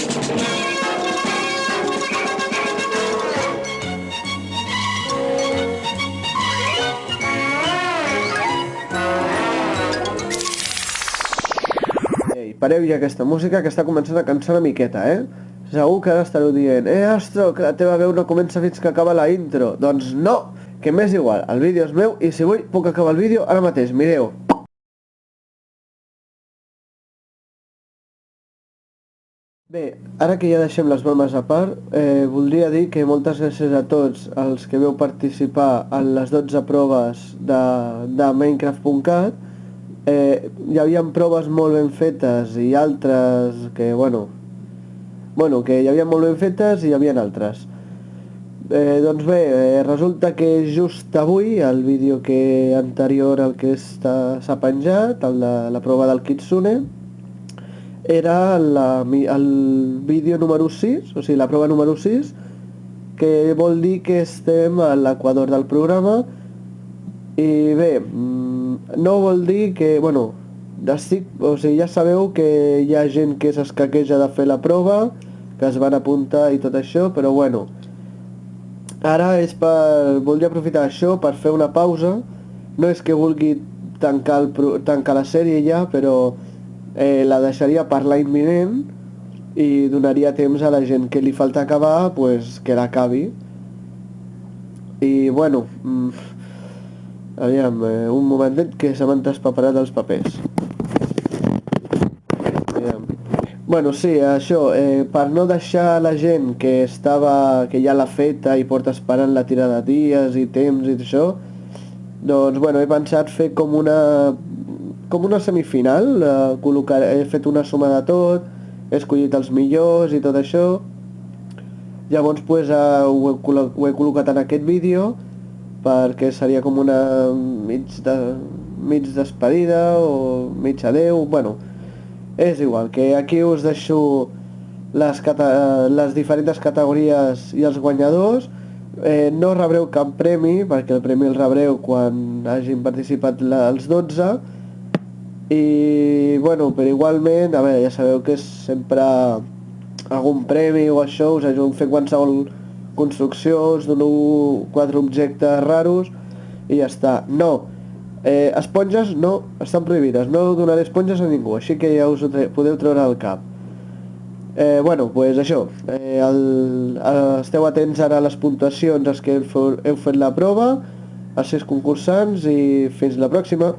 Ei, pareu ja aquesta música que està començant a cansar una miqueta, Segur que ara estareu dient Astro, que la teva veu no comença fins que acaba la intro. Doncs no, que m'és igual, el vídeo és meu i si vull puc acabar el vídeo ara mateix, mireu. Bé, ara que ja deixem les bromes a part, voldria dir que moltes gràcies a tots els que veu participar en les 12 proves de Minecraft.cat. Hi havia proves molt ben fetes i altres que, que hi havia molt ben fetes i hi havia altres. Doncs bé, resulta que just avui, el vídeo anterior al que s'ha penjat, el de la prova del Kitsune, era el vídeo número 6, o sigui, la prova número 6, que vol dir que estem a l'equador del programa i bé, no vol dir que, ja sabeu que hi ha gent que s'escaqueja de fer la prova, que es van apuntar i tot això, però bueno, ara voldria aprofitar això per fer una pausa, no és que vulgui tancar la sèrie ja, però la deixaria per l'any vinent i donaria temps a la gent que li falta acabar, pues, que l'acabi. I bueno, aviam, un momentet que se m'han traspaperat els papers. Aviam. Bueno, sí, això, per no deixar la gent que ja l'ha feta i porta esperant la tirada de dies i temps i això, doncs bueno, he pensat fer com una semifinal, he fet una suma de tot, he escollit els millors i tot això. Llavors pues, ho he col·locat en aquest vídeo perquè seria com una mig despedida o mig adeu, bueno, és igual, que aquí us deixo les diferents categories i els guanyadors. No rebreu cap premi, perquè el premi el rebreu quan hagin participat els 12, i bueno, però igualment, a veure, ja sabeu que és sempre algun premi o això, us ajudo a fer qualsevol construcció, us dono 4 objectes raros i ja està. No, esponges no, estan prohibides, no donaré esponges a ningú, així que ja us ho podeu treure al cap. Pues això, esteu atents ara a les puntuacions als que heu fet la prova, als 6 concursants, i fins la pròxima.